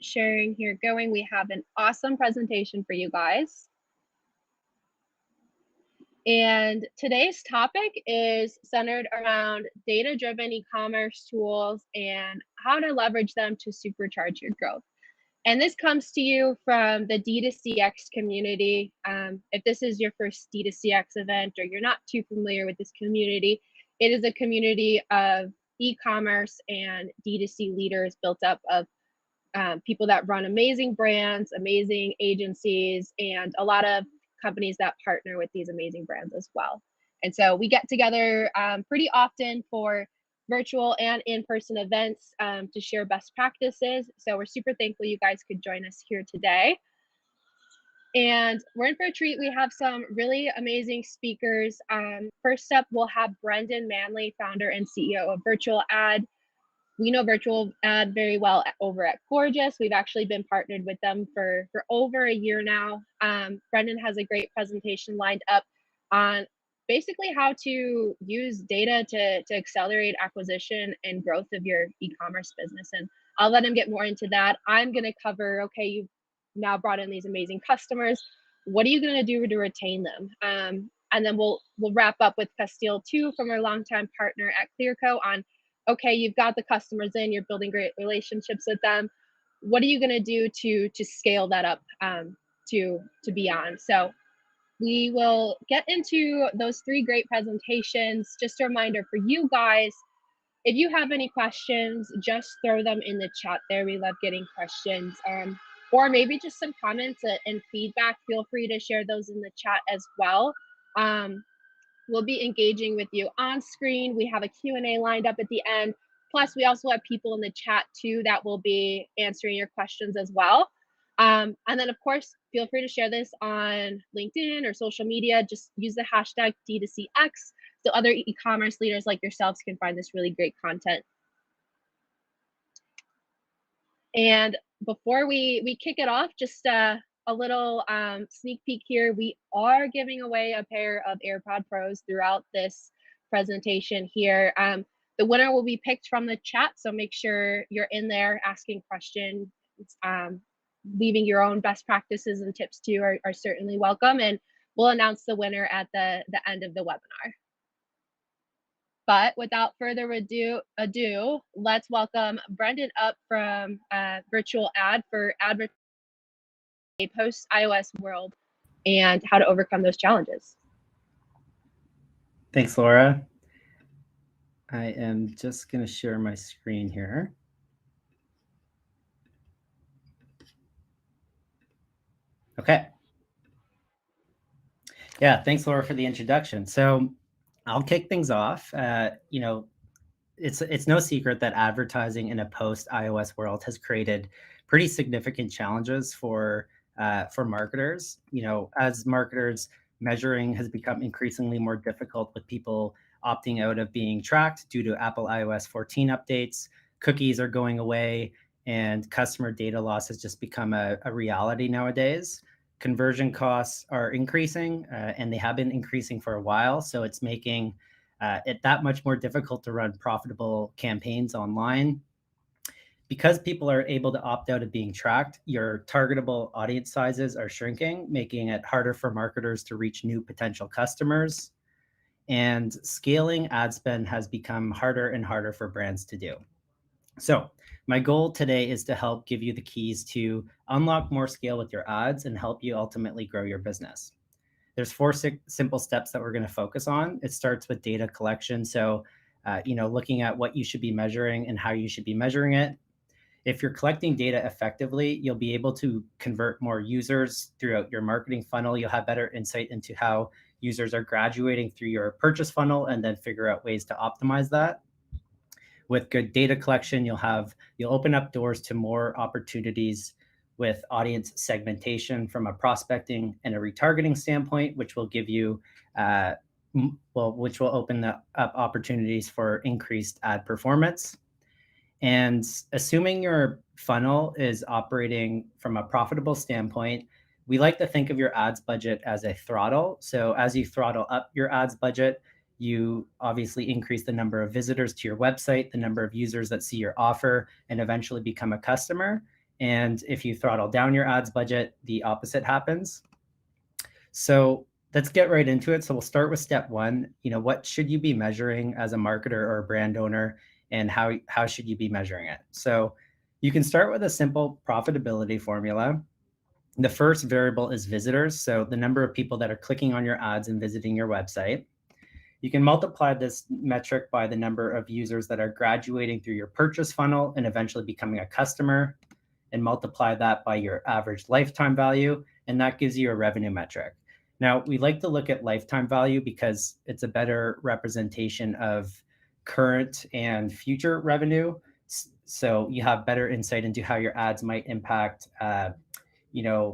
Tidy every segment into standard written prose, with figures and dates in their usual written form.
sharing here going. We have an awesome presentation for you guys. And today's topic is centered around data-driven e-commerce tools and how to leverage them to supercharge your growth. And this comes to you from the D2CX community. If this is your first D2CX event or you're not too familiar with this community, it is a community of e-commerce and D2C leaders built up of people that run amazing brands, amazing agencies, and a lot of companies that partner with these amazing brands as well. And so we get together pretty often for virtual and in-person events to share best practices. So we're super thankful you guys could join us here today. And we're in for a treat. We have some really amazing speakers. First up, we'll have Brendan Manley, founder and CEO of VirtualAd. We know VirtualAd very well over at Gorgias. We've actually been partnered with them for over a year now. Brendan has a great presentation lined up on basically how to use data to accelerate acquisition and growth of your e-commerce business. And I'll let him get more into that. I'm going to cover, okay, you've now brought in these amazing customers. What are you going to do to retain them? And then we'll wrap up with Castille too, from our longtime partner at Clearco, on okay, you've got the customers in, you're building great relationships with them. What are you going to do to scale that up to beyond? So we will get into those three great presentations. Just a reminder for you guys, if you have any questions, just throw them in the chat there. We love getting questions. Or maybe just some comments and feedback. Feel free to share those in the chat as well. We'll be engaging with you on screen. We have a Q&A lined up at the end. Plus, we also have people in the chat too that will be answering your questions as well. And then, of course, feel free to share this on LinkedIn or social media. Just use the hashtag D2CX so other e-commerce leaders like yourselves can find this really great content. And before we kick it off, just a little sneak peek here. We are giving away a pair of AirPod Pros throughout this presentation here. The winner will be picked from the chat, so make sure you're in there asking questions. Leaving your own best practices and tips too are certainly welcome, and we'll announce the winner at the end of the webinar. But without further ado, let's welcome Brendan up from VirtualAd for advertising a post-iOS world and how to overcome those challenges. Thanks, Laura. I am just going to share my screen here. Okay. Yeah, thanks, Laura, for the introduction. So I'll kick things off. You know, it's no secret that advertising in a post-iOS world has created pretty significant challenges for marketers. You know, as marketers, measuring has become increasingly more difficult with people opting out of being tracked due to Apple iOS 14 updates. Cookies are going away, and customer data loss has just become a reality nowadays. Conversion costs are increasing, and they have been increasing for a while. So it's making it that much more difficult to run profitable campaigns online. Because people are able to opt out of being tracked, your targetable audience sizes are shrinking, making it harder for marketers to reach new potential customers. And scaling ad spend has become harder and harder for brands to do. So my goal today is to help give you the keys to unlock more scale with your ads and help you ultimately grow your business. There's 4 simple steps that we're going to focus on. It starts with data collection. So, you know, looking at what you should be measuring and how you should be measuring it. If you're collecting data effectively, you'll be able to convert more users throughout your marketing funnel. You'll have better insight into how users are graduating through your purchase funnel and then figure out ways to optimize that. With good data collection, you'll open up doors to more opportunities with audience segmentation from a prospecting and a retargeting standpoint, which will give you, which will open up opportunities for increased ad performance. And assuming your funnel is operating from a profitable standpoint, we like to think of your ads budget as a throttle. So as you throttle up your ads budget, you obviously increase the number of visitors to your website, the number of users that see your offer, and eventually become a customer. And if you throttle down your ads budget, the opposite happens. So let's get right into it. So we'll start with step one. What should you be measuring as a marketer or a brand owner, and how should you be measuring it? So you can start with a simple profitability formula. The first variable is visitors, so the number of people that are clicking on your ads and visiting your website. You can multiply this metric by the number of users that are graduating through your purchase funnel and eventually becoming a customer, and multiply that by your average lifetime value, and that gives you a revenue metric. Now, we like to look at lifetime value because it's a better representation of current and future revenue. So you have better insight into how your ads might impact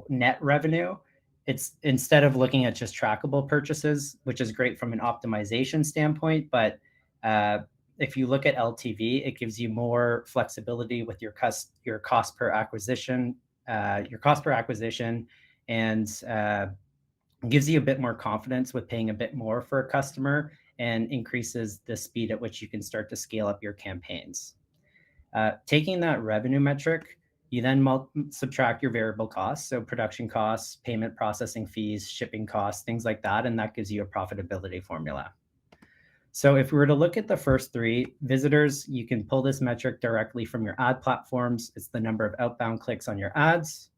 net revenue. It's instead of looking at just trackable purchases, which is great from an optimization standpoint, but if you look at LTV, it gives you more flexibility with your cost per acquisition, and gives you a bit more confidence with paying a bit more for a customer, and increases the speed at which you can start to scale up your campaigns. Taking that revenue metric, you then subtract your variable costs, so production costs, payment processing fees, shipping costs, things like that, and that gives you a profitability formula. So if we were to look at the first three, visitors, you can pull this metric directly from your ad platforms. It's the number of outbound clicks on your ads.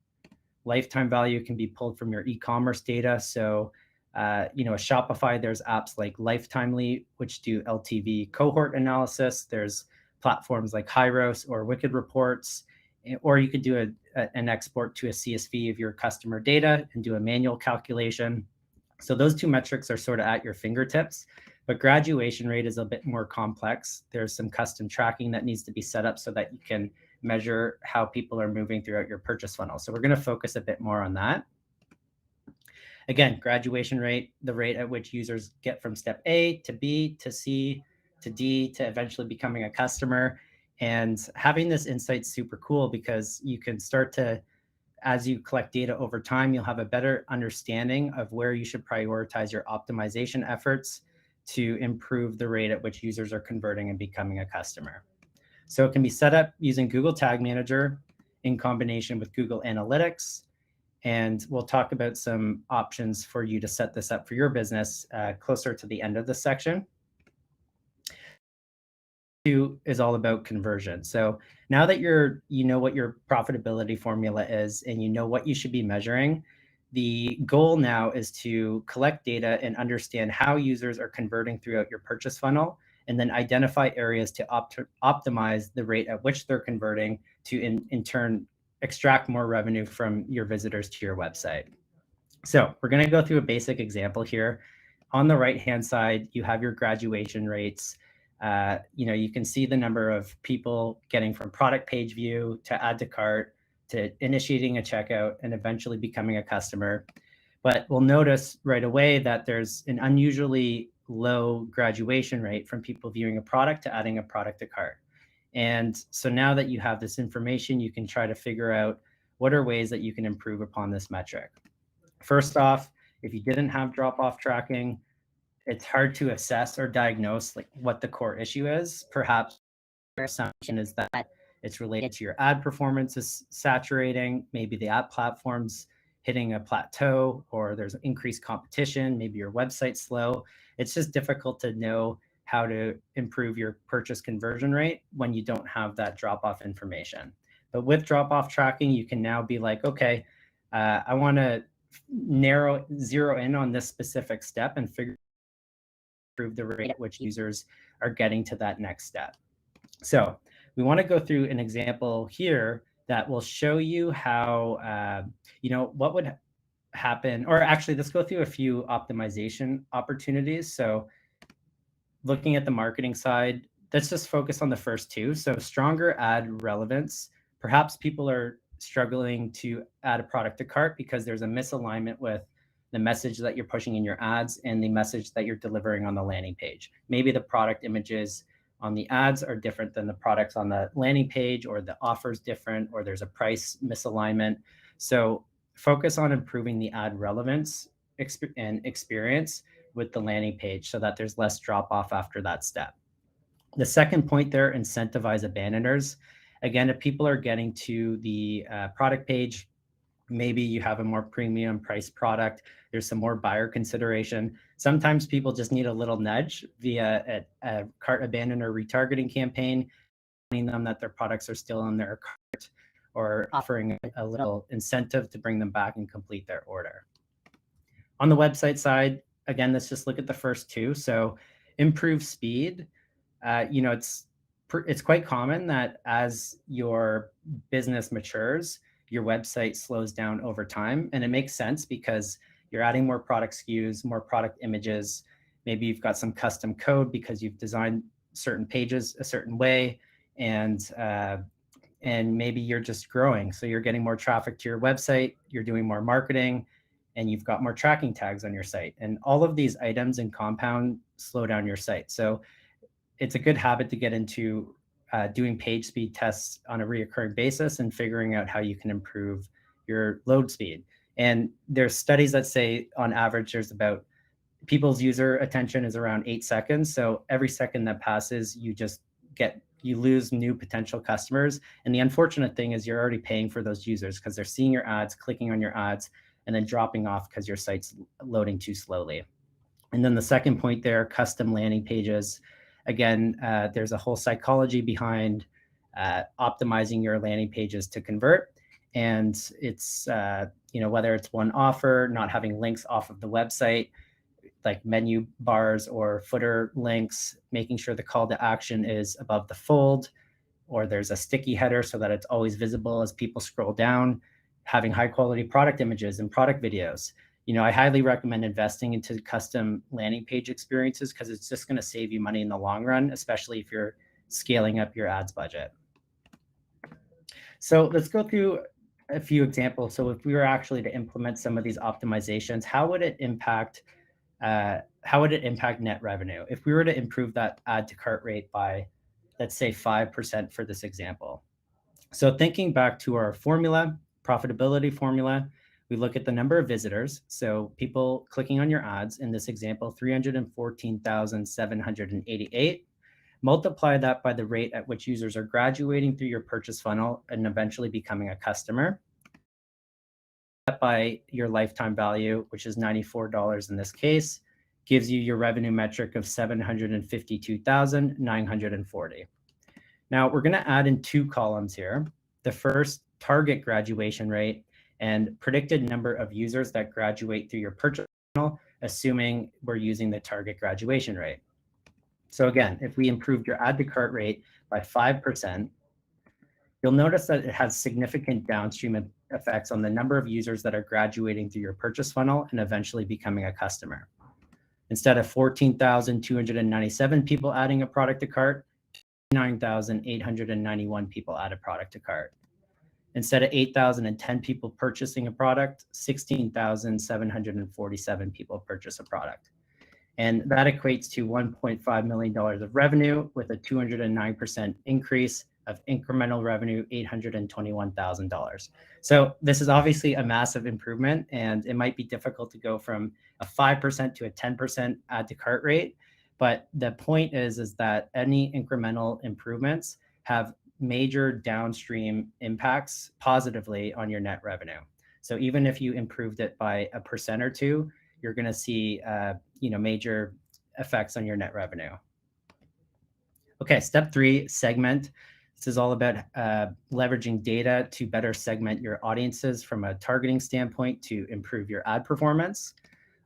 Lifetime value can be pulled from your e-commerce data. So, a Shopify, there's apps like Lifetimely, which do LTV cohort analysis. There's platforms like Hyros or Wicked Reports, or you could do an export to a CSV of your customer data and do a manual calculation. So those two metrics are sort of at your fingertips, but graduation rate is a bit more complex. There's some custom tracking that needs to be set up so that you can measure how people are moving throughout your purchase funnel. So we're going to focus a bit more on that. Again, graduation rate, the rate at which users get from step A to B to C to D to eventually becoming a customer. And having this insight's super cool because you can start to, as you collect data over time, you'll have a better understanding of where you should prioritize your optimization efforts to improve the rate at which users are converting and becoming a customer. So it can be set up using Google Tag Manager in combination with Google Analytics. And we'll talk about some options for you to set this up for your business closer to the end of the section. Two is all about conversion. So now that you know what your profitability formula is and you know what you should be measuring, the goal now is to collect data and understand how users are converting throughout your purchase funnel, and then identify areas to optimize the rate at which they're converting to in turn extract more revenue from your visitors to your website. So we're going to go through a basic example here. On the right-hand side, you have your graduation rates. You can see the number of people getting from product page view to add to cart to initiating a checkout and eventually becoming a customer. But we'll notice right away that there's an unusually low graduation rate from people viewing a product to adding a product to cart. And so now that you have this information, you can try to figure out what are ways that you can improve upon this metric. First off, if you didn't have drop-off tracking, it's hard to assess or diagnose like what the core issue is. Perhaps your assumption is that it's related to your ad performance is saturating, maybe the ad platform's hitting a plateau, or there's increased competition, maybe your website's slow. It's just difficult to know how to improve your purchase conversion rate when you don't have that drop-off information. But with drop-off tracking, you can now be like, okay, I want to zero in on this specific step and improve the rate at which users are getting to that next step. So we want to go through an example here that will show you how, what would happen, or actually let's go through a few optimization opportunities. So looking at the marketing side, let's just focus on the first two. So stronger ad relevance. Perhaps people are struggling to add a product to cart because there's a misalignment with the message that you're pushing in your ads and the message that you're delivering on the landing page. Maybe the product images on the ads are different than the products on the landing page, or the offer's different, or there's a price misalignment. So focus on improving the ad relevance and experience with the landing page so that there's less drop off after that step. The second point there, incentivize abandoners. Again, if people are getting to the product page, maybe you have a more premium price product, there's some more buyer consideration. Sometimes people just need a little nudge via a cart abandon or retargeting campaign, telling them that their products are still in their cart, or offering a little incentive to bring them back and complete their order. On the website side, again, let's just look at the first two. So improve speed. It's quite common that as your business matures, your website slows down over time. And it makes sense because you're adding more product SKUs, more product images. Maybe you've got some custom code because you've designed certain pages a certain way, and maybe you're just growing. So you're getting more traffic to your website, you're doing more marketing, and you've got more tracking tags on your site. And all of these items in compound slow down your site. So it's a good habit to get into doing page speed tests on a reoccurring basis and figuring out how you can improve your load speed. And there's studies that say on average, there's about people's user attention is around 8 seconds. So every second that passes, you lose new potential customers. And the unfortunate thing is you're already paying for those users because they're seeing your ads, clicking on your ads, and then dropping off because your site's loading too slowly. And then the second point there, custom landing pages. Again, there's a whole psychology behind optimizing your landing pages to convert. And it's, whether it's one offer, not having links off of the website, like menu bars or footer links, making sure the call to action is above the fold, or there's a sticky header so that it's always visible as people scroll down, having high quality product images and product videos. I highly recommend investing into custom landing page experiences because it's just going to save you money in the long run, especially if you're scaling up your ads budget. So let's go through a few examples. So if we were actually to implement some of these optimizations, how would it impact net revenue? If we were to improve that add to cart rate by, let's say 5% for this example. So thinking back to our profitability formula, we look at the number of visitors. So people clicking on your ads, in this example, 314,788. Multiply that by the rate at which users are graduating through your purchase funnel and eventually becoming a customer. That by your lifetime value, which is $94 in this case, gives you your revenue metric of 752,940. Now we're going to add in two columns here. The first, target graduation rate, and predicted number of users that graduate through your purchase funnel, assuming we're using the target graduation rate. So again, if we improved your add to cart rate by 5%, you'll notice that it has significant downstream effects on the number of users that are graduating through your purchase funnel and eventually becoming a customer. Instead of 14,297 people adding a product to cart, 9,891 people add a product to cart. Instead of 8,010 people purchasing a product, 16,747 people purchase a product. And that equates to $1.5 million of revenue with a 209% increase of incremental revenue, $821,000. So this is obviously a massive improvement, and it might be difficult to go from a 5% to a 10% add to cart rate. But the point is that any incremental improvements have major downstream impacts positively on your net revenue. So even if you improved it by 1% or 2%, you're going to see major effects on your net revenue. Okay, step 3, segment. This is all about leveraging data to better segment your audiences from a targeting standpoint to improve your ad performance.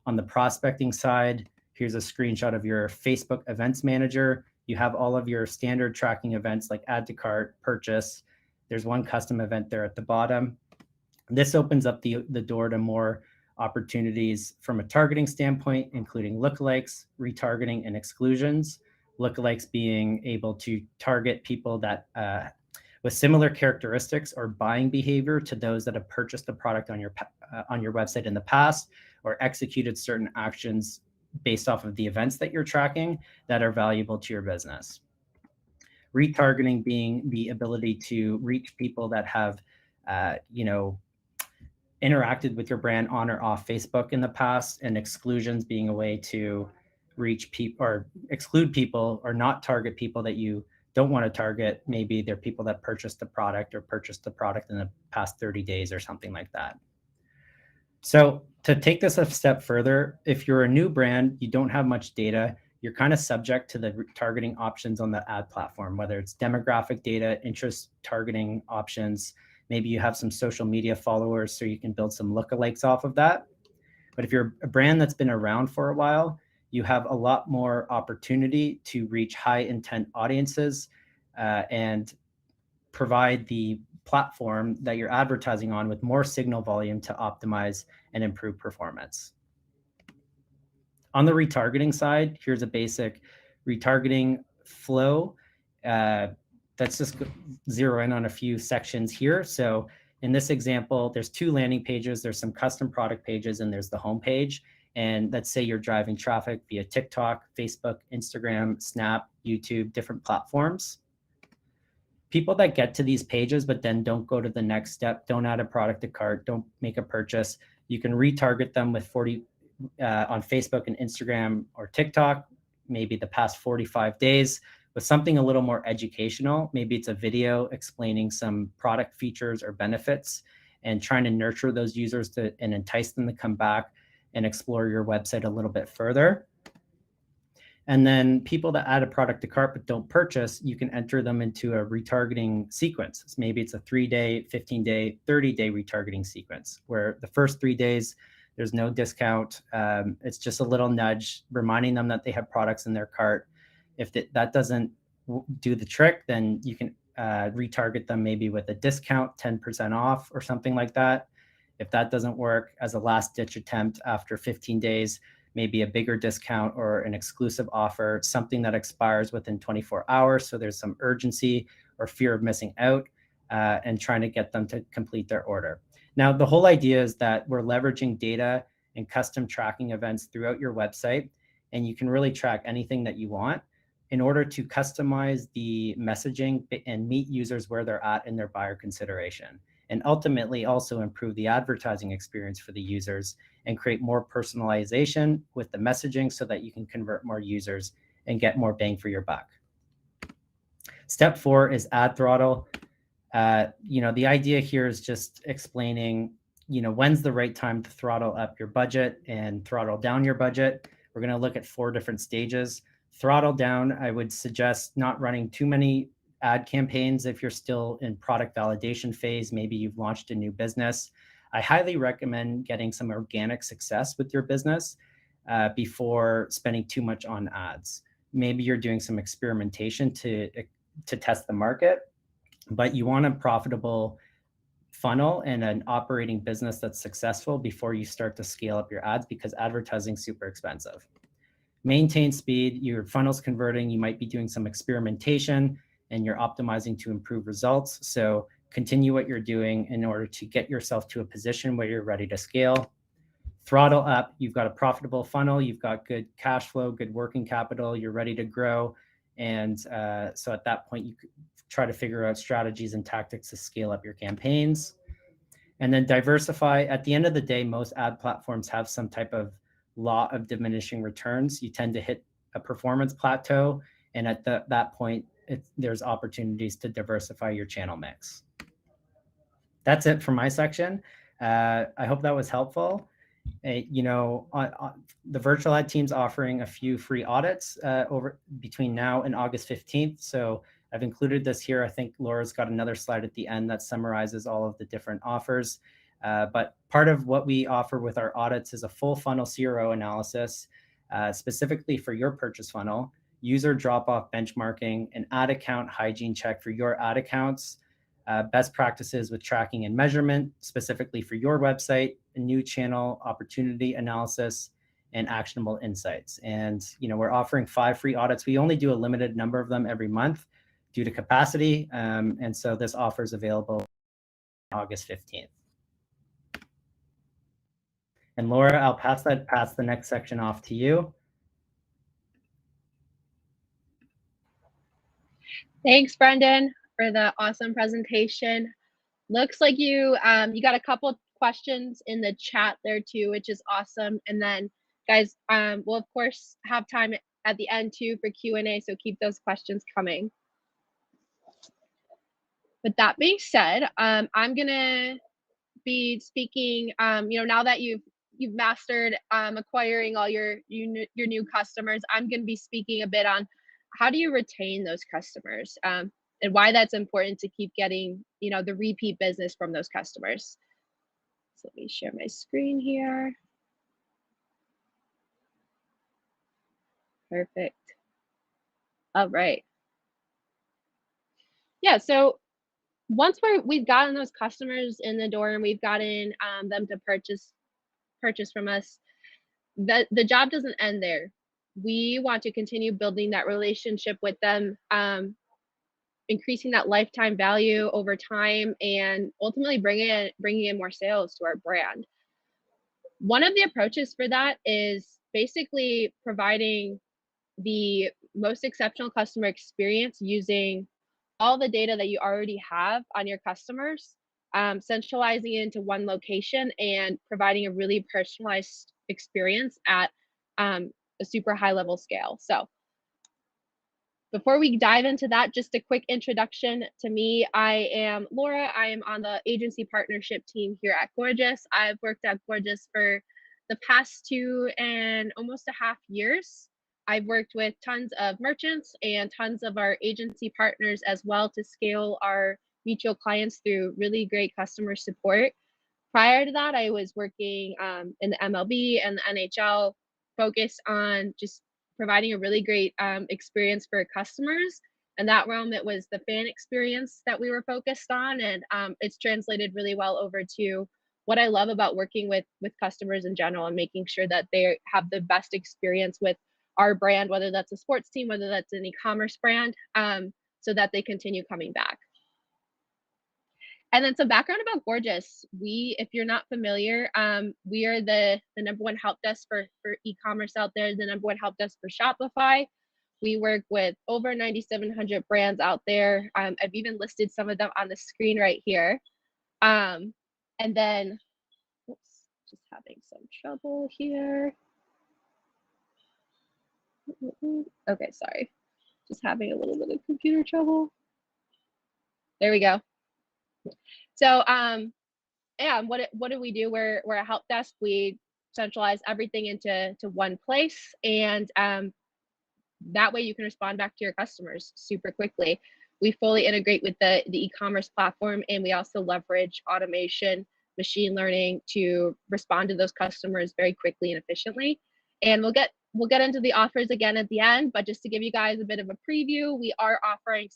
On the prospecting side, here's a screenshot of your Facebook events manager. You have all of your standard tracking events like add to cart, purchase. There's one custom event there at the bottom. This opens up the door to more opportunities from a targeting standpoint, including lookalikes, retargeting, and exclusions. Lookalikes being able to target people that with similar characteristics or buying behavior to those that have purchased the product on your website in the past or executed certain actions based off of the events that you're tracking that are valuable to your business. Retargeting being the ability to reach people that have, interacted with your brand on or off Facebook in the past, and exclusions being a way to reach people or exclude people or not target people that you don't want to target. Maybe they're people that purchased the product or purchased the product in the past 30 days or something like that. So to take this a step further, if you're a new brand, you don't have much data, you're kind of subject to the targeting options on the ad platform, whether it's demographic data, interest targeting options. Maybe you have some social media followers, so you can build some lookalikes off of that. But if you're a brand that's been around for a while, you have a lot more opportunity to reach high intent audiences and provide the platform that you're advertising on with more signal volume to optimize and improve performance. On the retargeting side, here's a basic retargeting flow. Let's just zero in on a few sections here. So in this example, there's 2 landing pages. There's some custom product pages, and there's the home page. And let's say you're driving traffic via TikTok, Facebook, Instagram, Snap, YouTube, different platforms. People that get to these pages but then don't go to the next step, don't add a product to cart, don't make a purchase, you can retarget them with 40 on Facebook and Instagram or TikTok, maybe the past 45 days, with something a little more educational. Maybe it's a video explaining some product features or benefits, and trying to nurture those users and entice them to come back and explore your website a little bit further. And then people that add a product to cart but don't purchase, you can enter them into a retargeting sequence. So maybe it's a 3-day, 15-day, 30-day retargeting sequence, where the first 3 days, there's no discount. It's just a little nudge reminding them that they have products in their cart. If that doesn't do the trick, then you can retarget them maybe with a discount, 10% off or something like that. If that doesn't work, as a last ditch attempt after 15 days, maybe a bigger discount or an exclusive offer, something that expires within 24 hours. So there's some urgency or fear of missing out, and trying to get them to complete their order. Now, the whole idea is that we're leveraging data and custom tracking events throughout your website, and you can really track anything that you want in order to customize the messaging and meet users where they're at in their buyer consideration, and ultimately also improve the advertising experience for the users and create more personalization with the messaging so that you can convert more users and get more bang for your buck. Step 4 is ad throttle. The idea here is just explaining, when's the right time to throttle up your budget and throttle down your budget. We're going to look at 4 different stages. Throttle down, I would suggest not running too many ad campaigns if you're still in product validation phase. Maybe you've launched a new business. I highly recommend getting some organic success with your business before spending too much on ads. Maybe you're doing some experimentation to test the market, but you want a profitable funnel and an operating business that's successful before you start to scale up your ads, because advertising is super expensive. Maintain speed. Your funnel's converting. You might be doing some experimentation and you're optimizing to improve results. So continue what you're doing in order to get yourself to a position where you're ready to scale. Throttle up. You've got a profitable funnel. You've got good cash flow, good working capital. You're ready to grow. And so at that point, you could try to figure out strategies and tactics to scale up your campaigns. And then diversify. At the end of the day, most ad platforms have some type of law of diminishing returns. You tend to hit a performance plateau. And at that point, there's opportunities to diversify your channel mix. That's it for my section. I hope that was helpful. The VirtualAd team's offering a few free audits between now and August 15th. So I've included this here. I think Laura's got another slide at the end that summarizes all of the different offers. But part of what we offer with our audits is a full funnel CRO analysis, specifically for your purchase funnel, user drop-off benchmarking, an ad account hygiene check for your ad accounts, best practices with tracking and measurement, specifically for your website, a new channel opportunity analysis, and actionable insights. And we're offering 5 free audits. We only do a limited number of them every month due to capacity. And so this offer is available August 15th. And Laura, I'll pass the next section off to you. Thanks, Brendan, for the awesome presentation. Looks like you got a couple questions in the chat there too, which is awesome. And then, guys, we'll of course have time at the end too for Q&A, so keep those questions coming. With that being said, I'm gonna be speaking, now that you've mastered acquiring all your new customers, I'm going to be speaking a bit on how do you retain those customers, and why that's important to keep getting the repeat business from those customers. So let me share my screen here. Perfect. All right. Yeah. So once we've gotten those customers in the door and we've gotten them to purchase from us, the job doesn't end there. We want to continue building that relationship with them, increasing that lifetime value over time, and ultimately bringing in more sales to our brand. One of the approaches for that is basically providing the most exceptional customer experience using all the data that you already have on your customers, centralizing it into one location and providing a really personalized experience at a super high level scale. So before we dive into that, just a quick introduction to me. I am Laura. I am on the agency partnership team here at Gorgias. I've worked at Gorgias for the past 2.5 years. I've worked with tons of merchants and tons of our agency partners as well to scale our mutual clients through really great customer support. Prior to that, I was working in the MLB and the NHL, focused on just providing a really great experience for customers. In that realm, it was the fan experience that we were focused on, and it's translated really well over to what I love about working with customers in general and making sure that they have the best experience with our brand, whether that's a sports team, whether that's an e-commerce brand, so that they continue coming back. And then some background about Gorgias. If you're not familiar, we are the number one help desk for e-commerce out there, the number one help desk for Shopify. We work with over 9,700 brands out there. I've even listed some of them on the screen right here. And then, oops, just having some trouble here. Okay, sorry. Just having a little bit of computer trouble. There we go. So, yeah, what do we do? We're a help desk. We centralize everything into one place, and that way you can respond back to your customers super quickly. We fully integrate with the e-commerce platform, and we also leverage automation, machine learning to respond to those customers very quickly and efficiently. And we'll get into the offers again at the end, but just to give you guys a bit of a preview, we are offering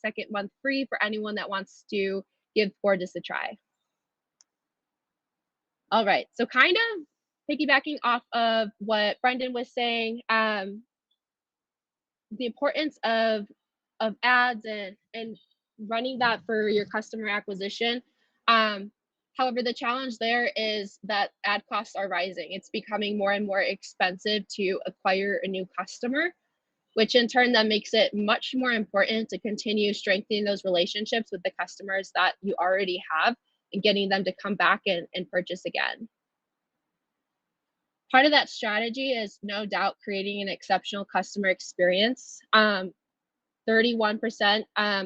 second month free for anyone that wants to give Gorgias a try. All right, so kind of piggybacking off of what Brendan was saying, the importance of ads and running that for your customer acquisition. However, the challenge there is that ad costs are rising. It's becoming more and more expensive to acquire a new customer, which in turn then makes it much more important to continue strengthening those relationships with the customers that you already have and getting them to come back and purchase again. Part of that strategy is no doubt creating an exceptional customer experience. 31%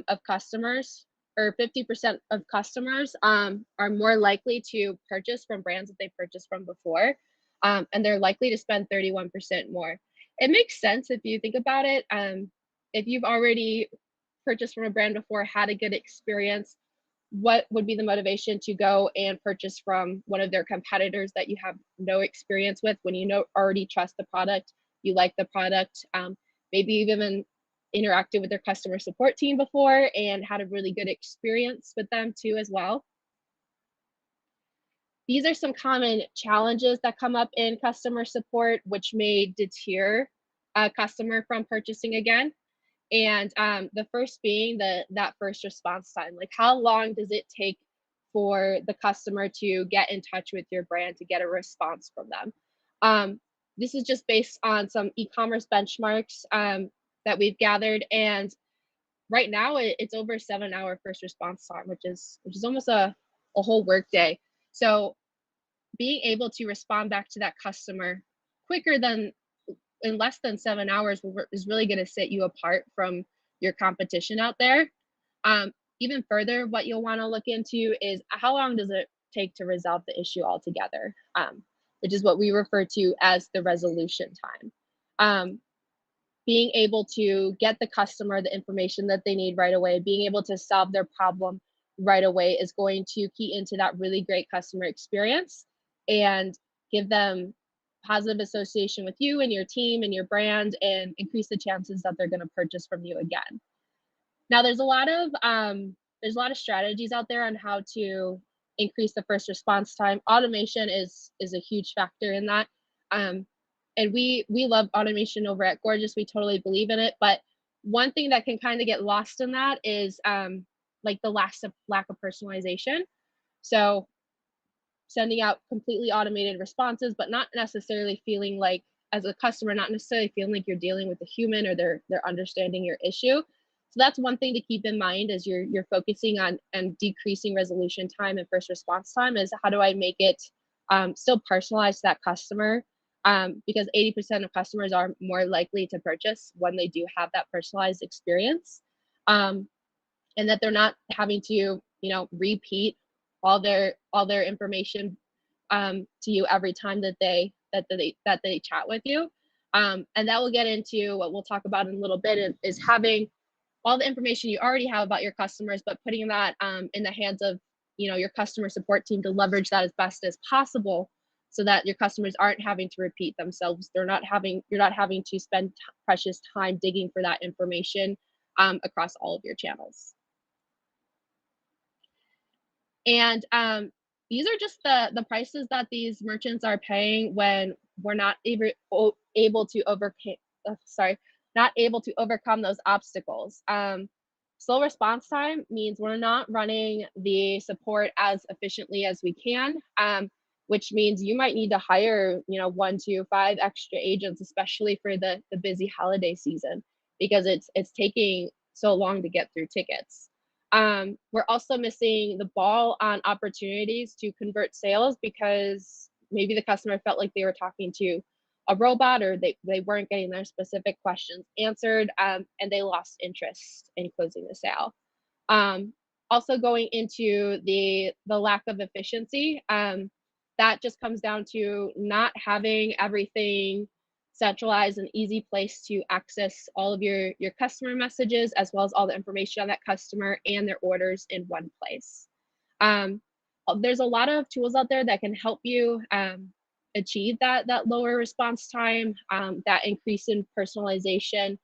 of customers or 50% of customers are more likely to purchase from brands that they purchased from before, and they're likely to spend 31% more. It makes sense if you think about it. If you've already purchased from a brand before, had a good experience, what would be the motivation to go and purchase from one of their competitors that you have no experience with when you already trust the product, you like the product, maybe even interacted with their customer support team before and had a really good experience with them too as well. These are some common challenges that come up in customer support, which may deter a customer from purchasing again. And the first being that first response time. Like, how long does it take for the customer to get in touch with your brand, to get a response from them? This is just based on some e-commerce benchmarks that we've gathered, and right now it's over 7-hour first response time, which is almost a whole work day. So being able to respond back to that customer quicker than in less than 7 hours is really going to set you apart from your competition out there. Even further, what you'll want to look into is how long does it take to resolve the issue altogether, which is what we refer to as the resolution time. Being able to get the customer the information that they need right away, being able to solve their problem right away is going to key into that really great customer experience and give them positive association with you and your team and your brand, and increase the chances that they're going to purchase from you again. Now, there's a lot of strategies out there on how to increase the first response time. Automation is a huge factor in that. Um, and we love automation over at Gorgias. We totally believe in it. But one thing that can kind of get lost in that is like the lack of personalization. So sending out completely automated responses, but not necessarily feeling like, as a customer, not necessarily feeling like you're dealing with a human or they're understanding your issue. So that's one thing to keep in mind as you're focusing on and decreasing resolution time and first response time, is how do I make it still personalized to that customer, because 80% of customers are more likely to purchase when they do have that personalized experience, and that they're not having to repeat all their information to you every time that they chat with you. And that will get into what we'll talk about in a little bit, is having all the information you already have about your customers, but putting that in the hands of your customer support team to leverage that as best as possible, so that your customers aren't having to repeat themselves. You're not having to spend precious time digging for that information across all of your channels. And these are just the prices that these merchants are paying when we're not able to overcome those obstacles. Slow response time means we're not running the support as efficiently as we can, which means you might need to hire 1 to 5 extra agents, especially for the busy holiday season, because it's taking so long to get through tickets. We're also missing the ball on opportunities to convert sales, because maybe the customer felt like they were talking to a robot, or they weren't getting their specific questions answered, and they lost interest in closing the sale. Also, going into the lack of efficiency, that just comes down to not having everything centralized and easy place to access all of your customer messages, as well as all the information on that customer and their orders in one place. There's a lot of tools out there that can help you achieve that lower response time, that increase in personalization,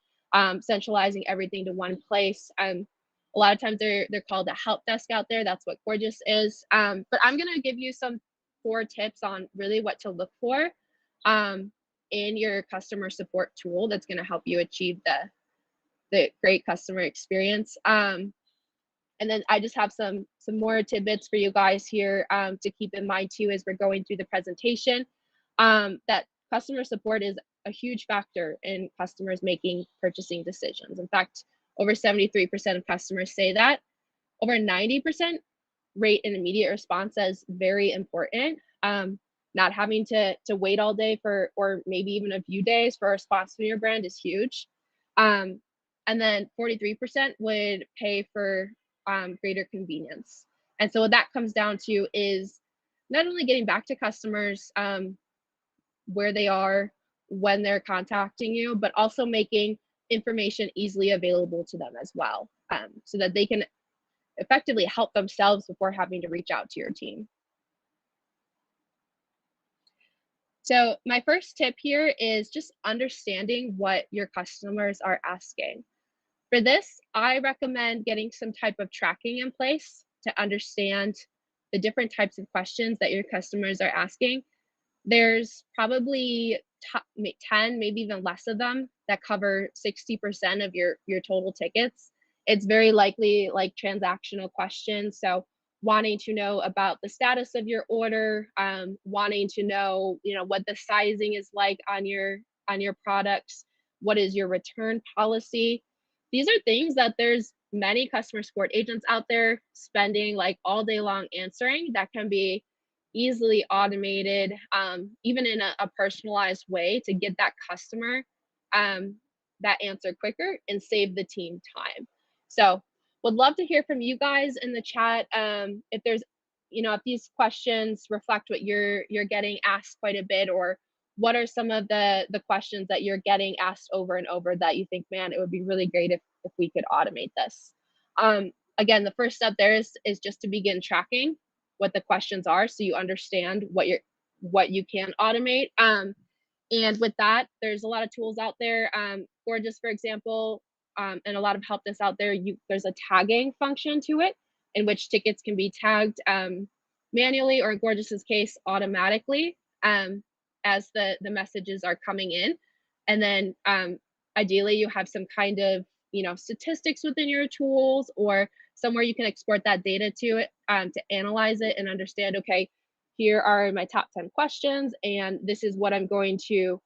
centralizing everything to one place. A lot of times they're called a help desk out there. That's what Gorgias is. But I'm gonna give you some 4 tips on really what to look for in your customer support tool that's going to help you achieve the great customer experience. And then I just have some more tidbits for you guys here to keep in mind too, as we're going through the presentation, that customer support is a huge factor in customers making purchasing decisions. In fact, over 73% of customers say that. Over 90% rate an immediate response as very important. Not having to wait all day for, or maybe even a few days for a response from your brand is huge. And then 43% would pay for greater convenience. And so what that comes down to is not only getting back to customers where they are when they're contacting you, but also making information easily available to them as well, so that they can effectively help themselves before having to reach out to your team. So my first tip here is just understanding what your customers are asking. For this, I recommend getting some type of tracking in place to understand the different types of questions that your customers are asking. There's probably 10, maybe even less of them that cover 60% of your total tickets. It's very likely like transactional questions. So wanting to know about the status of your order, wanting to know, what the sizing is like on your products, what is your return policy. These are things that there's many customer support agents out there spending like all day long answering, that can be easily automated, even in a personalized way, to get that customer that answer quicker and save the team time. So Would love to hear from you guys in the chat, if there's, if these questions reflect what you're getting asked quite a bit, or what are some of the questions that you're getting asked over and over that you think, man, it would be really great if we could automate this. Again, the first step there is just to begin tracking what the questions are, so you understand what you can automate. And with that, there's a lot of tools out there. Gorgias, for example, and a lot of help that's out there. There's a tagging function to it, in which tickets can be tagged manually, or in Gorgias's case, automatically, as the messages are coming in. And then ideally, you have some kind of statistics within your tools, or somewhere you can export that data to it, to analyze it and understand, okay, here are my top 10 questions, and this is what I'm going to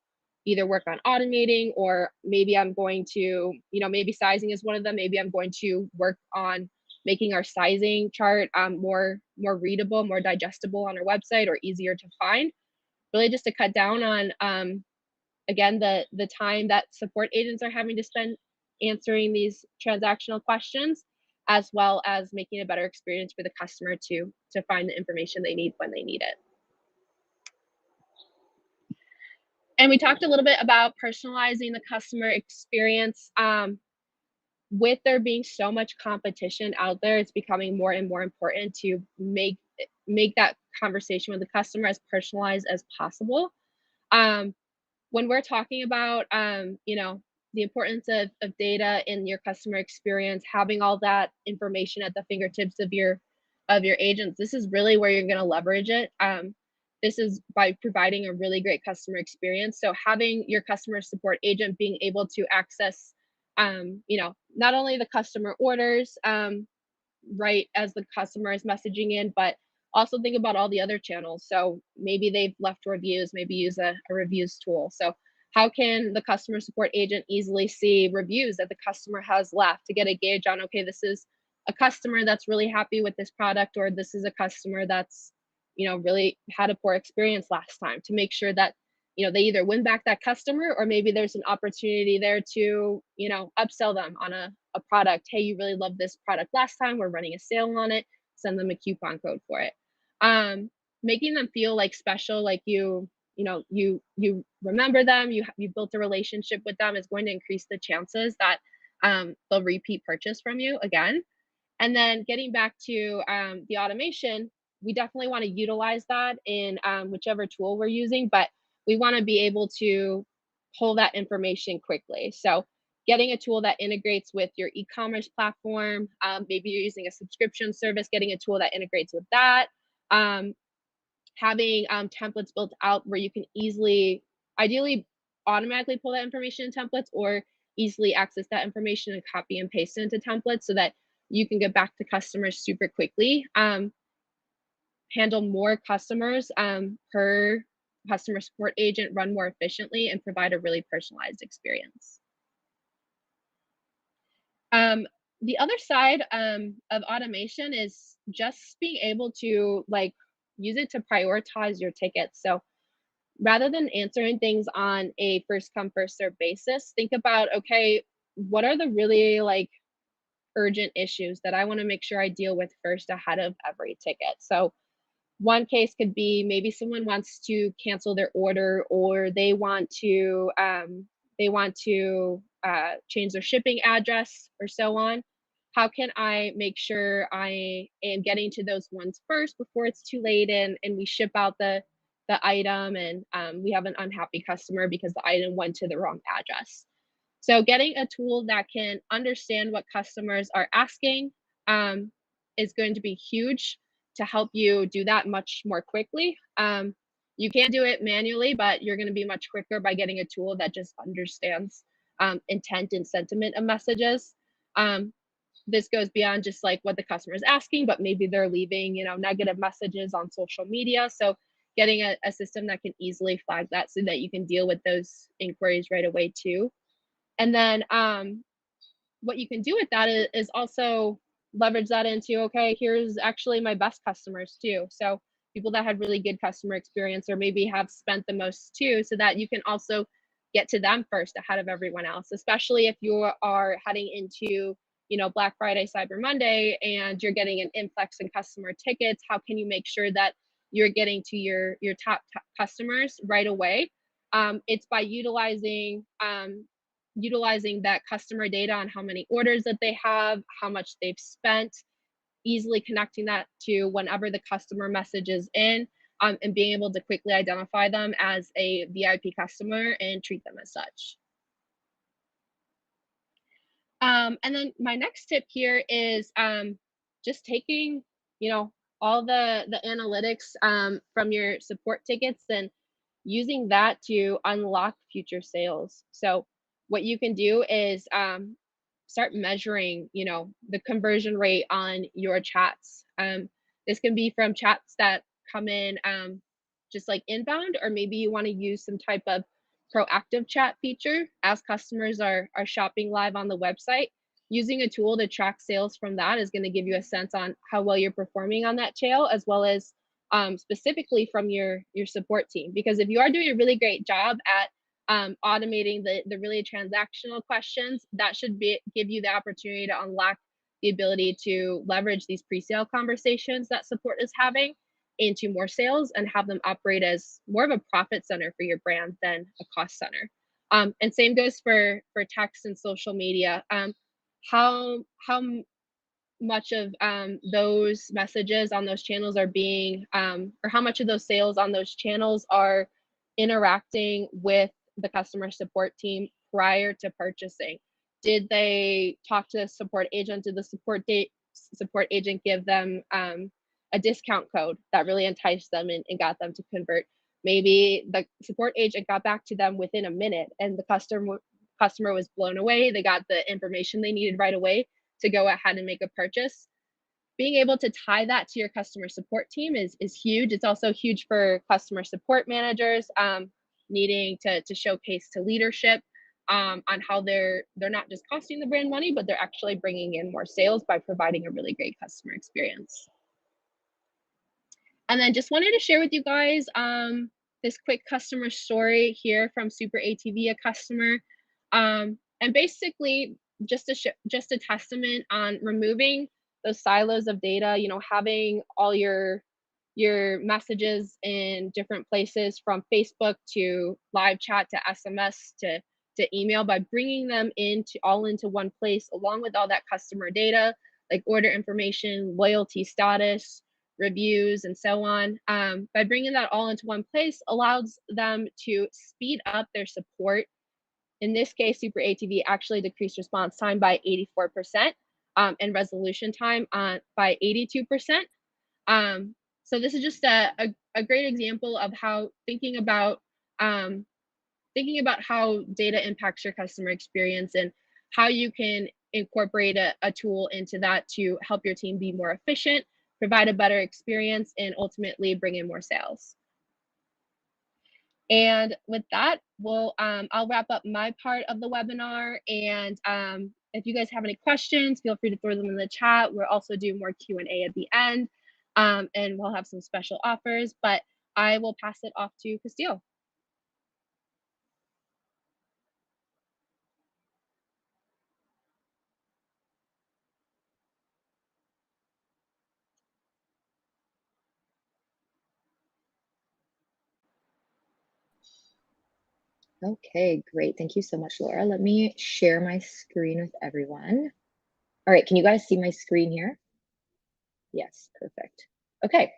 either work on automating, or maybe I'm going to, maybe sizing is one of them. Maybe I'm going to work on making our sizing chart more readable, more digestible on our website, or easier to find. Really just to cut down on, again, the time that support agents are having to spend answering these transactional questions, as well as making a better experience for the customer to find the information they need when they need it. And we talked a little bit about personalizing the customer experience. With there being so much competition out there, it's becoming more and more important to make that conversation with the customer as personalized as possible. When we're talking about, the importance of data in your customer experience, having all that information at the fingertips of your agents, this is really where you're going to leverage it. This is by providing a really great customer experience. So having your customer support agent being able to access, not only the customer orders, right as the customer is messaging in, but also think about all the other channels. So maybe they've left reviews, maybe use a reviews tool. So how can the customer support agent easily see reviews that the customer has left, to get a gauge on, okay, this is a customer that's really happy with this product, or this is a customer that's, really had a poor experience last time, to make sure that, they either win back that customer, or maybe there's an opportunity there to, upsell them on a product. Hey, you really loved this product last time, we're running a sale on it, send them a coupon code for it. Making them feel like special, like you remember them, you built a relationship with them, is going to increase the chances that they'll repeat purchase from you again. And then getting back to the automation, we definitely want to utilize that in whichever tool we're using, but we want to be able to pull that information quickly. So getting a tool that integrates with your e-commerce platform, maybe you're using a subscription service, getting a tool that integrates with that, having templates built out where you can ideally automatically pull that information in templates, or easily access that information and copy and paste it into templates, so that you can get back to customers super quickly, handle more customers per customer support agent, run more efficiently, and provide a really personalized experience. The other side of automation is just being able to use it to prioritize your tickets. So rather than answering things on a first come first serve basis, think about, okay, what are the really urgent issues that I want to make sure I deal with first ahead of every ticket. So one case could be, maybe someone wants to cancel their order, or they want to change their shipping address, or so on. How can I make sure I am getting to those ones first before it's too late, and we ship out the item, and we have an unhappy customer because the item went to the wrong address. So getting a tool that can understand what customers are asking is going to be huge to help you do that much more quickly. You can do it manually, but you're going to be much quicker by getting a tool that just understands intent and sentiment of messages. This goes beyond just what the customer is asking, but maybe they're leaving, negative messages on social media. So getting a system that can easily flag that, so that you can deal with those inquiries right away too. And then what you can do with that is also leverage that into, okay, here's actually my best customers too. So people that had really good customer experience, or maybe have spent the most too, so that you can also get to them first ahead of everyone else, especially if you are heading into Black Friday, Cyber Monday, and you're getting an influx in customer tickets, how can you make sure that you're getting to your top customers right away? It's by utilizing that customer data on how many orders that they have, how much they've spent, easily connecting that to whenever the customer message is in, and being able to quickly identify them as a VIP customer and treat them as such. And then my next tip here is just taking, all the analytics from your support tickets and using that to unlock future sales. So what you can do is start measuring, the conversion rate on your chats. This can be from chats that come in just like inbound, or maybe you want to use some type of proactive chat feature as customers are shopping live on the website. Using a tool to track sales from that is going to give you a sense on how well you're performing on that channel, as well as specifically from your support team. Because if you are doing a really great job at automating the really transactional questions, that should give you the opportunity to unlock the ability to leverage these pre-sale conversations that support is having into more sales and have them operate as more of a profit center for your brand than a cost center. And same goes for text and social media. How much of those messages on those channels are being, or how much of those sales on those channels are interacting with the customer support team prior to purchasing? Did they talk to the support agent? Did the support agent give them a discount code that really enticed them and got them to convert? Maybe the support agent got back to them within a minute and the customer was blown away. They got the information they needed right away to go ahead and make a purchase. Being able to tie that to your customer support team is huge. It's also huge for customer support managers needing to showcase to leadership on how they're not just costing the brand money, but they're actually bringing in more sales by providing a really great customer experience. And then just wanted to share with you guys this quick customer story here from Super ATV, a customer. And basically just a testament on removing those silos of data, having all your messages in different places, from Facebook to live chat to SMS to email, by bringing them into one place, along with all that customer data like order information, loyalty status, reviews, and so on. By bringing that all into one place allows them to speed up their support. In this case, Super ATV actually decreased response time by 84%, and resolution time by 82%. So this is just a great example of how thinking about how data impacts your customer experience and how you can incorporate a tool into that to help your team be more efficient, provide a better experience, and ultimately bring in more sales. And with that, I'll wrap up my part of the webinar. And if you guys have any questions, feel free to throw them in the chat. We'll also do more Q&A at the end, and we'll have some special offers. But I will pass it off to Castille. Okay, great. Thank you so much, Laura. Let me share my screen with everyone. All right, can you guys see my screen here? Yes, perfect. Okay,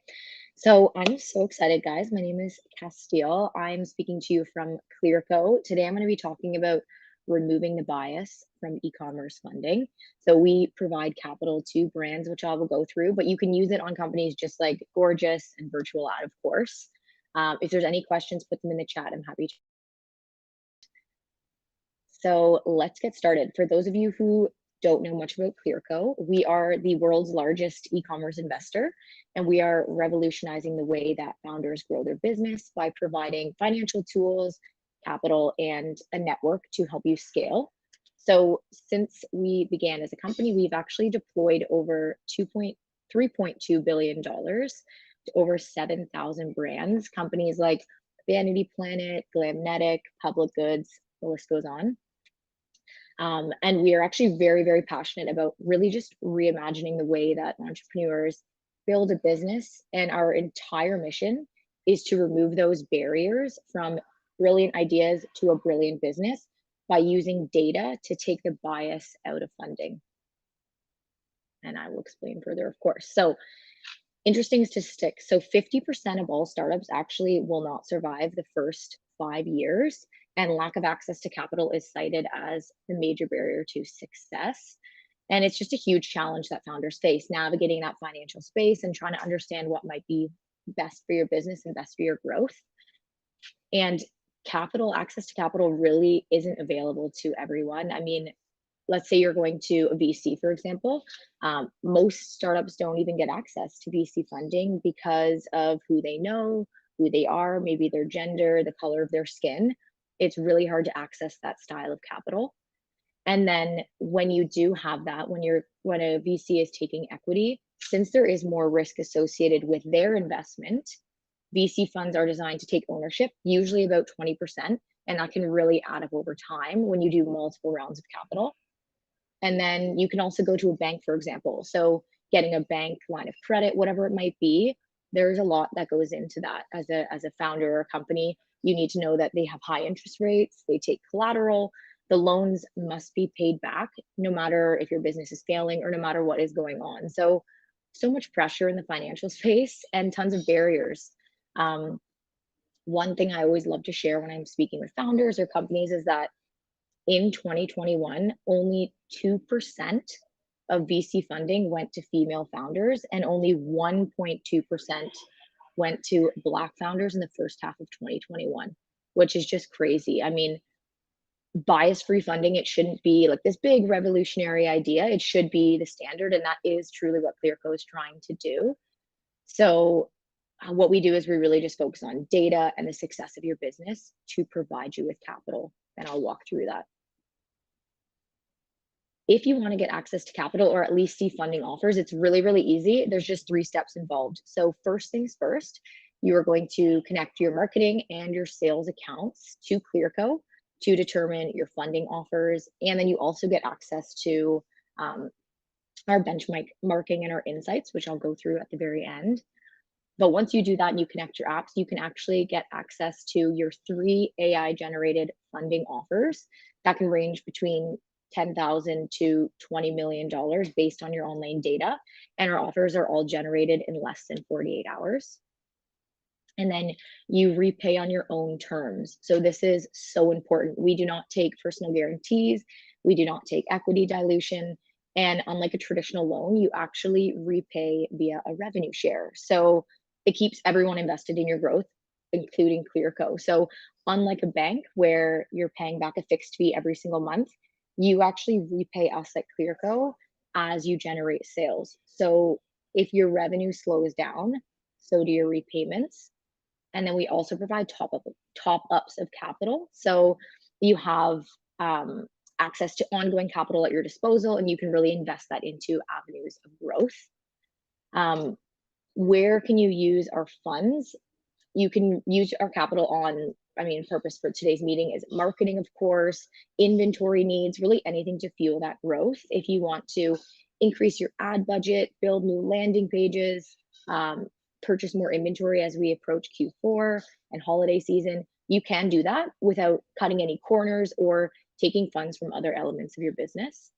so I'm so excited, guys. My name is Castille. I'm speaking to you from Clearco. Today, I'm going to be talking about removing the bias from e-commerce funding. So we provide capital to brands, which I will go through, but you can use it on companies just like Gorgias and VirtualAd, of course. If there's any questions, put them in the chat. I'm happy to. So let's get started. For those of you who don't know much about Clearco, we are the world's largest e-commerce investor, and we are revolutionizing the way that founders grow their business by providing financial tools, capital, and a network to help you scale. So since we began as a company, we've actually deployed over $3.2 billion to over 7,000 brands, companies like Vanity Planet, Glamnetic, Public Goods, the list goes on. And we are actually very, very passionate about really just reimagining the way that entrepreneurs build a business. And our entire mission is to remove those barriers from brilliant ideas to a brilliant business by using data to take the bias out of funding. And I will explain further, of course. So interesting statistics. So 50% of all startups actually will not survive the first 5 years, and lack of access to capital is cited as the major barrier to success. And it's just a huge challenge that founders face, navigating that financial space and trying to understand what might be best for your business and best for your growth. And access to capital really isn't available to everyone. I mean, let's say you're going to a VC, for example. Most startups don't even get access to VC funding because of who they know, who they are, maybe their gender, the color of their skin. It's really hard to access that style of capital. And then when you do have that, when a VC is taking equity, since there is more risk associated with their investment, VC funds are designed to take ownership, usually about 20%, and that can really add up over time when you do multiple rounds of capital. And then you can also go to a bank, for example. So getting a bank line of credit, whatever it might be, there's a lot that goes into that. As a founder or a company, you need to know that they have high interest rates, they take collateral, the loans must be paid back, no matter if your business is failing or no matter what is going on. So much pressure in the financial space and tons of barriers. One thing I always love to share when I'm speaking with founders or companies is that in 2021, only 2% of VC funding went to female founders, and only 1.2% went to Black founders in the first half of 2021, which is just crazy. I mean, bias-free funding, it shouldn't be like this big revolutionary idea. It should be the standard, and that is truly what Clearco is trying to do. So what we do is we really just focus on data and the success of your business to provide you with capital, and I'll walk through that. If you want to get access to capital or at least see funding offers, it's really, really easy. There's just 3 steps involved. So first things first, you are going to connect your marketing and your sales accounts to Clearco to determine your funding offers. And then you also get access to our benchmarking and our insights, which I'll go through at the very end. But once you do that and you connect your apps, you can actually get access to your 3 AI generated funding offers that can range between $10,000 to $20 million based on your online data. And our offers are all generated in less than 48 hours. And then you repay on your own terms. So this is so important. We do not take personal guarantees. We do not take equity dilution. And unlike a traditional loan, you actually repay via a revenue share. So it keeps everyone invested in your growth, including Clearco. So unlike a bank where you're paying back a fixed fee every single month, you actually repay us at Clearco as you generate sales. So if your revenue slows down, so do your repayments. And then we also provide top-ups of capital. So you have access to ongoing capital at your disposal, and you can really invest that into avenues of growth. Where can you use our funds? You can use our capital on, purpose for today's meeting is marketing, of course, inventory needs, really anything to fuel that growth. If you want to increase your ad budget, build new landing pages, purchase more inventory as we approach Q4 and holiday season, you can do that without cutting any corners or taking funds from other elements of your business.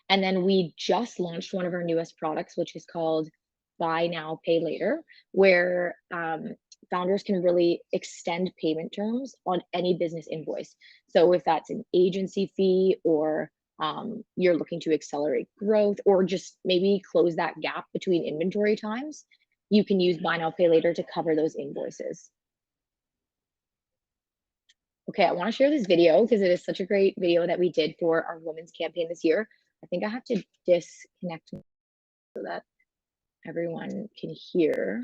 And then we just launched one of our newest products, which is called Buy Now, Pay Later, where founders can really extend payment terms on any business invoice. So if that's an agency fee, or you're looking to accelerate growth, or just maybe close that gap between inventory times, you can use Buy Now, Pay Later to cover those invoices. Okay, I want to share this video because it is such a great video that we did for our women's campaign this year. I think I have to disconnect so that everyone can hear.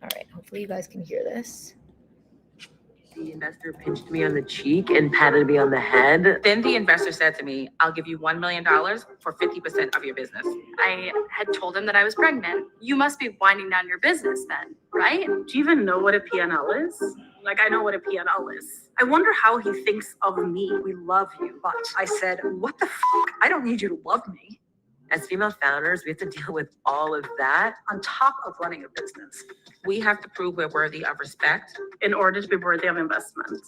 All right, hopefully you guys can hear this. The investor pinched me on the cheek and patted me on the head. Then the investor said to me, I'll give you $1 million for 50% of your business. I had told him that I was pregnant. You must be winding down your business then, right? Do you even know what a P&L is? Like, I know what a P&L is. I wonder how he thinks of me. We love you. But I said, what the fuck? I don't need you to love me. As female founders, we have to deal with all of that. On top of running a business, We have to prove we're worthy of respect. in order to be worthy of investment.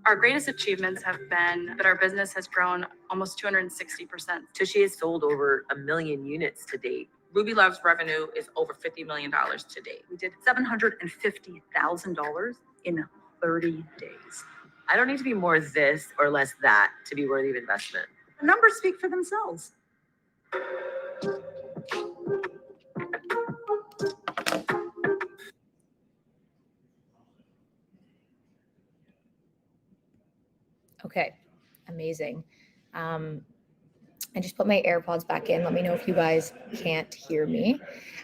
Our greatest achievements have been that our business has grown almost 260%. Tushy has sold over 1 million units to date. Ruby Love's revenue is over $50 million to date. We did $750,000 in 30 days. I don't need to be more this or less that to be worthy of investment. The numbers speak for themselves. Okay, amazing. I just put my AirPods back in. Let me know if you guys can't hear me.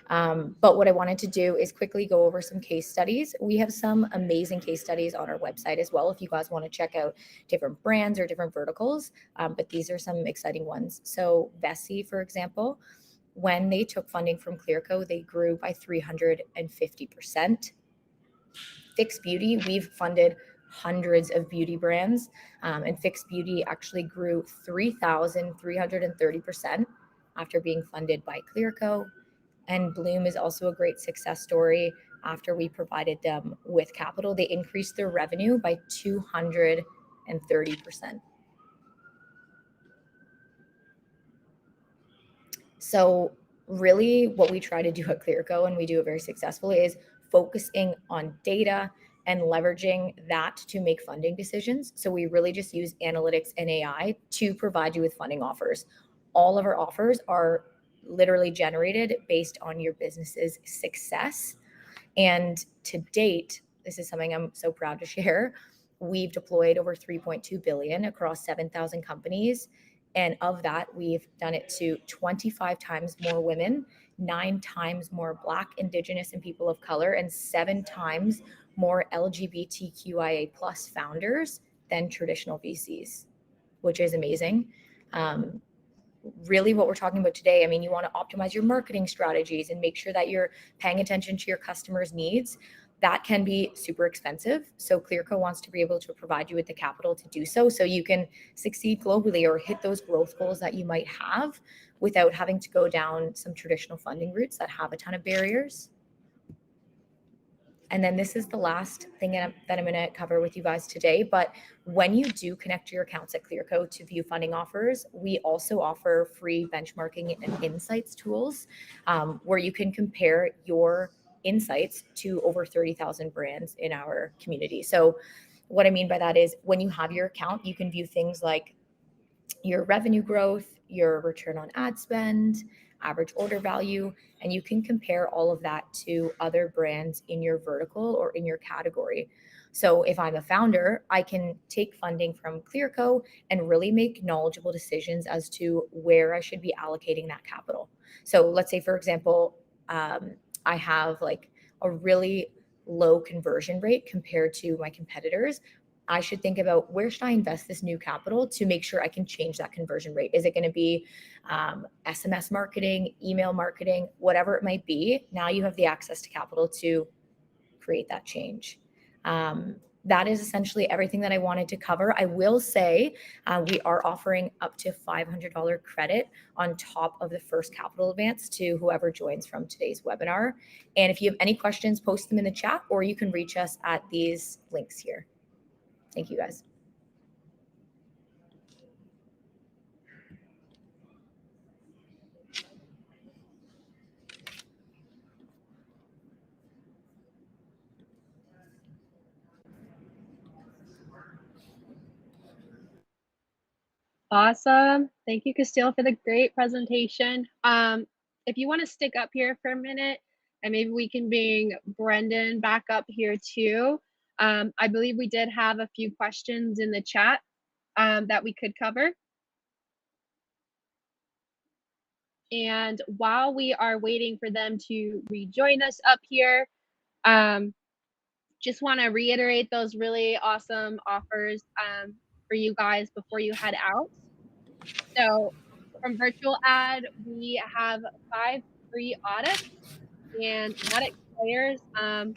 But what I wanted to do is quickly go over some case studies. We have some amazing case studies on our website as well if you guys want to check out different brands or different verticals. But these are some exciting ones. So Vessi, for example, when they took funding from Clearco, they grew by 350%. Fix Beauty, we've funded hundreds of beauty brands, and Fix Beauty actually grew 3,330% after being funded by Clearco. And Bloom is also a great success story. After we provided them with capital, they increased their revenue by 230%. So really what we try to do at Clearco, and we do it very successfully, is focusing on data and leveraging that to make funding decisions. So we really just use analytics and AI to provide you with funding offers. All of our offers are literally generated based on your business's success. And to date, this is something I'm so proud to share. We've deployed over 3.2 billion across 7,000 companies. And of that, we've done it to 25 times more women, 9 times more Black, Indigenous, and people of color, and 7 times more LGBTQIA+ founders than traditional VCs, which is amazing. Really what we're talking about today, I mean, you want to optimize your marketing strategies and make sure that you're paying attention to your customers' needs. That can be super expensive. So Clearco wants to be able to provide you with the capital to do so you can succeed globally or hit those growth goals that you might have without having to go down some traditional funding routes that have a ton of barriers. And then this is the last thing that I'm going to cover with you guys today. But when you do connect your accounts at Clearco to view funding offers, we also offer free benchmarking and insights tools where you can compare your insights to over 30,000 brands in our community. So what I mean by that is when you have your account, you can view things like your revenue growth, your return on ad spend, average order value, and you can compare all of that to other brands in your vertical or in your category. So if I'm a founder, I can take funding from Clearco and really make knowledgeable decisions as to where I should be allocating that capital. So let's say, for example, I have like a really low conversion rate compared to my competitors. I should think about where should I invest this new capital to make sure I can change that conversion rate. Is it going to be SMS marketing, email marketing, whatever it might be? Now you have the access to capital to create that change. That is essentially everything that I wanted to cover. I will say we are offering up to $500 credit on top of the first capital advance to whoever joins from today's webinar. And if you have any questions, post them in the chat, or you can reach us at these links here. Thank you, guys. Awesome. Thank you, Castille, for the great presentation. If you want to stick up here for a minute, and maybe we can bring Brendan back up here too. I believe we did have a few questions in the chat that we could cover. And while we are waiting for them to rejoin us up here, just want to reiterate those really awesome offers for you guys before you head out. So from VirtualAd, we have 5 free audits, and that expires on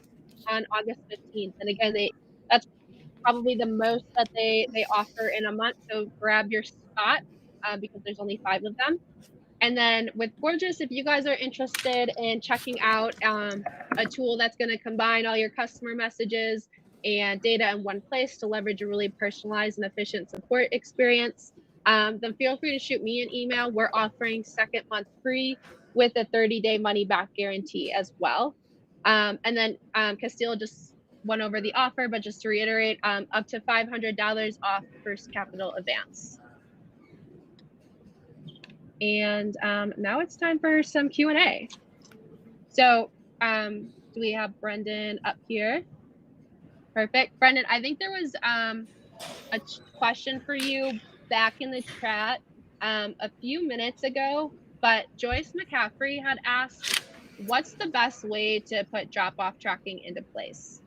August 15th. And again, that's probably the most that they offer in a month. So grab your spot because there's only 5 of them. And then with Gorgias, if you guys are interested in checking out a tool that's going to combine all your customer messages and data in one place to leverage a really personalized and efficient support experience, then feel free to shoot me an email. We're offering second month free with a 30-day money back guarantee as well. And then Castille just went over the offer, but just to reiterate, up to $500 off first capital advance. And now it's time for some Q&A. So do we have Brendan up here? Perfect. Brendan, I think there was a question for you back in the chat a few minutes ago, but Joyce McCaffrey had asked, what's the best way to put drop-off tracking into place?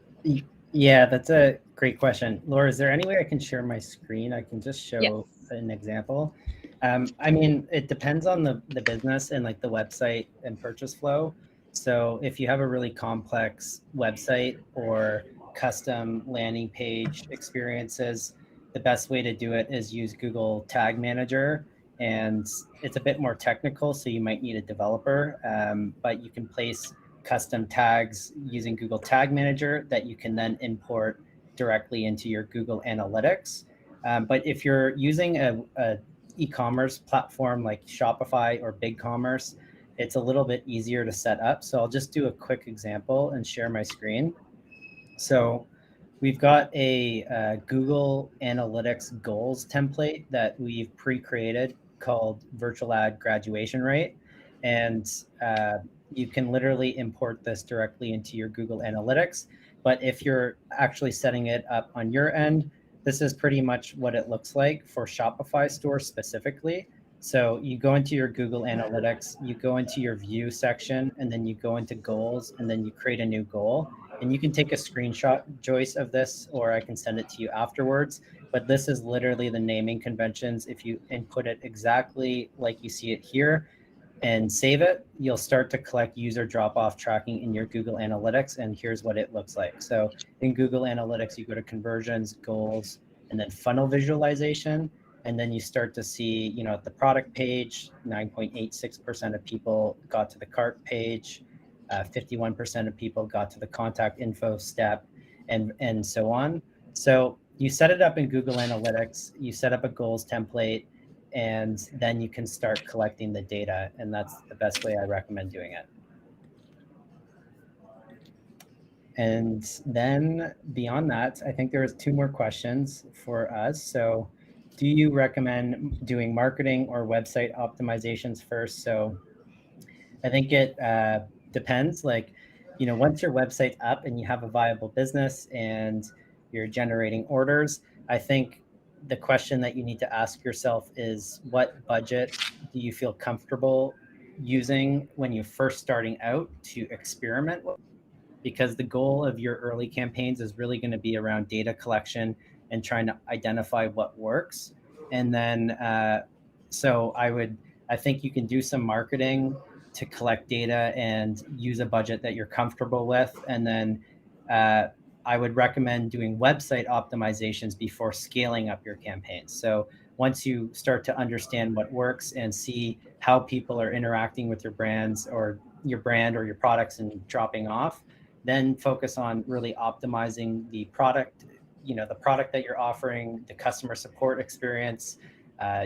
Yeah, that's a great question. Laura, is there any way I can share my screen? I can just show an example. I mean, it depends on the business and like the website and purchase flow. So if you have a really complex website or custom landing page experiences, the best way to do it is use Google Tag Manager. And it's a bit more technical, so you might need a developer, but you can place custom tags using Google Tag Manager that you can then import directly into your Google Analytics. But if you're using a e-commerce platform like Shopify or BigCommerce, it's a little bit easier to set up. So I'll just do a quick example and share my screen. So we've got a Google Analytics goals template that we've pre-created called VirtualAd graduation rate. And you can literally import this directly into your Google Analytics. But if you're actually setting it up on your end, this is pretty much what it looks like for Shopify store specifically. So you go into your Google Analytics, you go into your view section, and then you go into goals, and then you create a new goal. And you can take a screenshot, Joyce, of this, or I can send it to you afterwards. But this is literally the naming conventions. If you input it exactly like you see it here and save it, you'll start to collect user drop-off tracking in your Google Analytics. And here's what it looks like. So in Google Analytics, you go to conversions, goals, and then funnel visualization. And then you start to see, you know, at the product page, 9.86% of people got to the cart page, 51% of people got to the contact info step, and so on. So you set it up in Google Analytics, you set up a goals template, and then you can start collecting the data. And that's the best way I recommend doing it. And then beyond that, I think there's 2 more questions for us. So do you recommend doing marketing or website optimizations first? So I think it depends. Like, you know, once your website's up and you have a viable business and you're generating orders, I think the question that you need to ask yourself is, what budget do you feel comfortable using when you're first starting out to experiment with? Because the goal of your early campaigns is really going to be around data collection and trying to identify what works. And then, so I think you can do some marketing to collect data and use a budget that you're comfortable with. And then I would recommend doing website optimizations before scaling up your campaigns. So once you start to understand what works and see how people are interacting with your brands or your brand or your products and dropping off, then focus on really optimizing the product, you know, the product that you're offering, the customer support experience,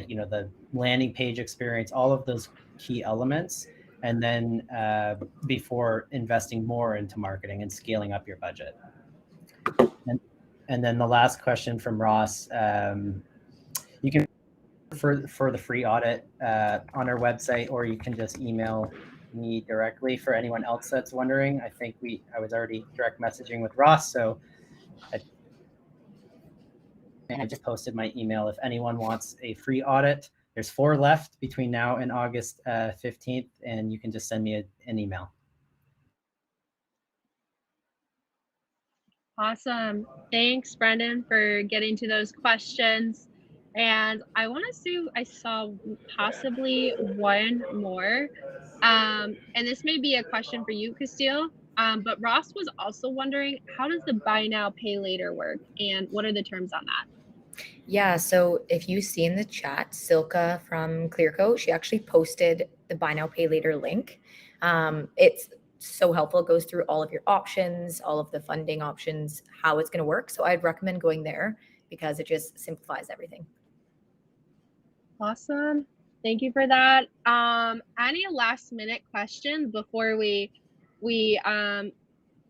you know, the landing page experience, all of those key elements. And then before investing more into marketing and scaling up your budget. And then the last question from Ross, you can for the free audit on our website, or you can just email me directly. For anyone else that's wondering, I think I was already direct messaging with Ross, so I just posted my email. If anyone wants a free audit, there's 4 left between now and August 15th, and you can just send me an email. Awesome. Thanks, Brendan, for getting to those questions. And I want to see, I saw possibly one more. And this may be a question for you, Castille. But Ross was also wondering, how does the buy now, pay later work, and what are the terms on that? Yeah, so if you see in the chat, Silka from Clearco, she actually posted the buy now, pay later link. It's so helpful. It goes through all of your options, all of the funding options, how it's going to work. So I'd recommend going there because it just simplifies everything. Awesome. Thank you for that. Any last minute questions before we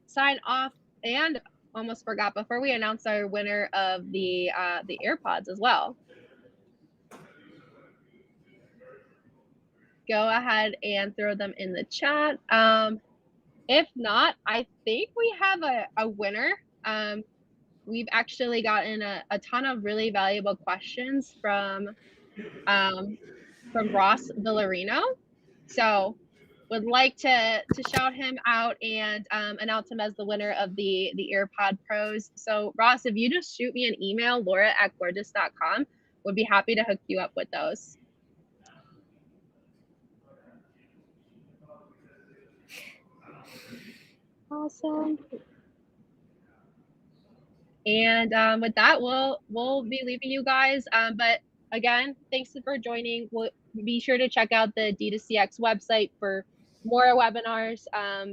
sign off? And almost forgot, before we announce our winner of the AirPods as well. Go ahead and throw them in the chat. If not, I think we have a winner. We've actually gotten a ton of really valuable questions from Ross Villarino. So would like to shout him out and announce him as the winner of the AirPod Pros. So Ross, if you just shoot me an email, laura@gorgias.com, would be happy to hook you up with those. Awesome. And with that, we'll be leaving you guys. But again, thanks for joining. We'll be sure to check out the D2CX website for more webinars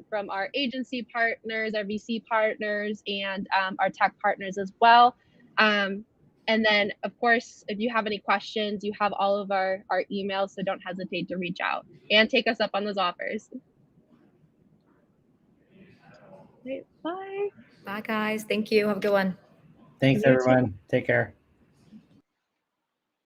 from our agency partners, our VC partners, and our tech partners as well. And then, of course, if you have any questions, you have all of our emails, so don't hesitate to reach out and take us up on those offers. Right, bye. Bye, guys. Thank you. Have a good one. Thanks, You too. everyone. Take care.